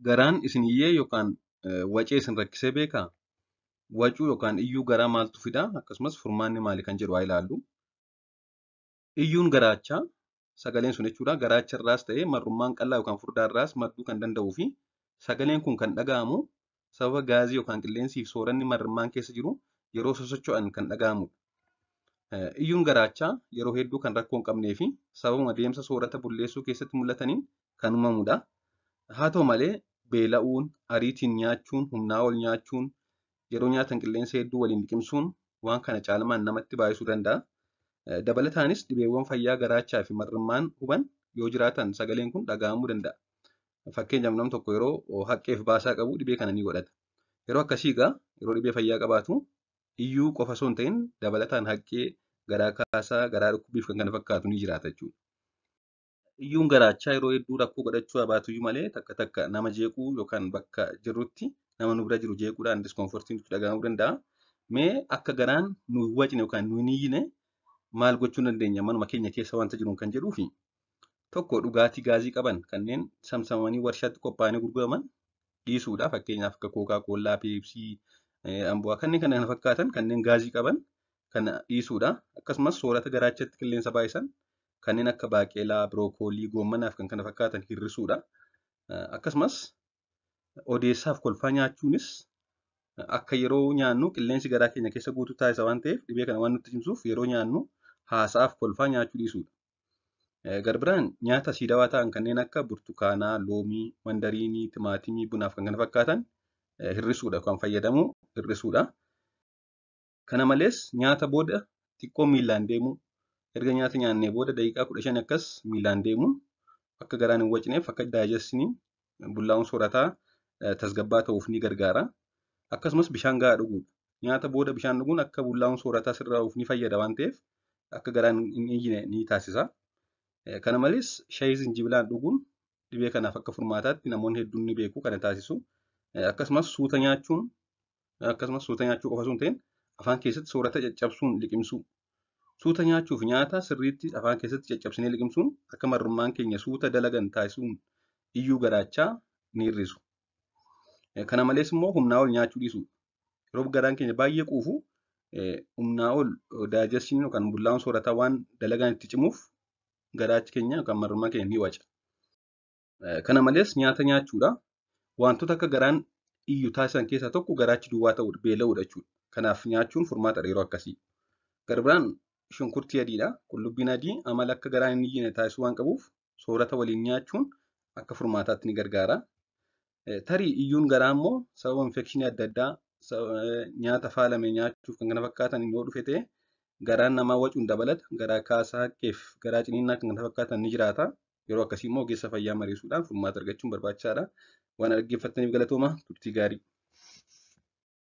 garaan isin iyyee yookaan wacee isin rakkisee beekaa? Wacuu yookaan iyyuu garaa maaltu fidaa? Akkasumas furmaanni maali kan jedhu haa ilaallu. Iyyuun garaachaa sagaleen sun jechuudha. Garaacha irraas ta'ee marrummaan qal'aa yookaan furdaa irraas madduu kan danda'uu fi sagaleen kun kan dhaga'amu sababa gaazii yookaan qilleensiif sooranni marrummaan keessa jiru yeroo sosocho'an kan dhaga'amudha. Iyyuun garaachaa yeroo hedduu kan rakkoo hin qabnee fi sababuma deemsa soorata bulleessuu keessatti mul'ataniin kan uumamudha. Haa ta'u malee beela'uun, ariitiin nyaachuun, humnaa ol nyaachuun, yeroo nyaatan qilleensa hedduu waliin liqimsuun waan kana caalmaan namatti baay'isuu danda'a. Dabalataanis dhibeewwan fayyaa garaachaa fi marrummaan huban yoo jiraatan sagaleen kun dhaga'amuu danda'a. Fakkeenyaaf nam tokko yeroo haqqeef baasaa qabu dhibee kana ni godhata. Yeroo akkasii egaa yeroo dhibee fayyaa qabaatu iyyuu qofa osoo hin ta'in dabalataan haqqee, garaa kaasaa, garaa dhukkubiif kan kana fakkaatu ni jiraata jechuudha. Iyyuun garaachaa yeroo hedduu rakkoo godhachuu baatuyyuu malee takka takka nama jeequu yookaan bakka jirrutti nama nu bira jiru jeequudhaan diskomfortiin nutti dhaga'amuu danda'a. Mee akka garaan nu hin wacne yookaan nu hin iyyine maal gochuu dandeenya manuma keenya keessa wanta jiruun kan jedhuu fi tokko dhugaatii gaazii qaban kanneen samsamanii warshaatti qophaa'anii gurguraman dhiisuudha. Fakkeenyaaf akka kookaa koollaa, peepsii, ambu'aa kanneen kana fakkaatan kanneen gaazii qaban kana dhiisuudha. Akkasumas soorata garaachatti qilleensa baay'isan kanneen akka baaqelaa, birookoolii, goommanaaf kan kana fakkaatan hir'isuudha. Akkasumas odeessaaf kolfaa nyaachuunis akka yeroo nyaannu qilleensi garaa keenya keessa guutuu taasisa waan ta'eef dhibee kana waan nutti cimsuuf yeroo nyaannu haasaaf kolfaa nyaachuu dhiisuudha. Garbiraan nyaata asiidawaa ta'an kanneen akka burtukaanaa, loomii, mandariinii, timaatimii, bunaaf kan kana fakkaatan hir'isuudha kan fayyadamu hir'isuudha. Kana malees nyaata booda xiqqoo miillaan deemuu erga nyaata nyaannee booda daqiiqaa 15 akkas miillaan deemuun akka garaan hin wacneef akka daayijestiniin bullaa'uun soorataa tasgabbaa ta'uuf ni gargaara. Akkasumas bishaan gahaa dhuguudha. Nyaata booda bishaan dhuguun akka bullaa'uun soorataa sirraa'uuf ni fayyada waan ta'eef akka garaan hin iyyine ni taasisa. Kana malees shaayii zinjibilaan dhuguun dhibee kanaaf akka furmaataatti namoonni hedduun ni beeku kana taasisu. Akkasumas suuta nyaachuu qofa osoo hin ta'in afaan keessatti soorata caccabsuun liqimsuu. Suuta nyaachuu fi nyaata sirriitti afaan keessatti caccabsinee liqimsuun akka marrummaan keenya suuta dalagan taasisuun iyyuu garaachaa ni hir'isu. Kana malees immoo humnaa ol nyaachuu dhiisuu. Yeroo garaan keenya baay'ee quufu humnaa ol daayijestiniin yookaan bullaa'uun soorataa waan dalagaan itti cimuuf garaachi keenya yookaan marrummaan keenya ni waca. Kana malees nyaata nyaachuudha. Wantoota akka garaan iyyu taasisan keessaa tokko garaachi duwwaa ta'uudha, beela'uudha jechuudha. Kanaaf nyaachuun furmaata yeroo akkasii. Garbiraan shunkurtii adiidha. Qullubbiin adii amala akka garaan hin iyyine taasisuu waan qabuuf soorata waliin nyaachuun akka furmaataatti ni gargaara. Tarii iyyuun garaa immoo sababa infekshinii adda addaa nyaata faalame nyaachuuf kan kana fakkaatan yoo dhufe ta'e garaan namaa wacuun dabalata. Garaa kaasaa haqqeef garaa ciniinnaa kan kana fakkaatan ni jiraata. Yeroo akkasii immoo ogeessa fayyaa mariisuudhaan furmaata argachuun barbaachisaadha. Waan dhaggeeffattaniif galatooma turtii gaarii.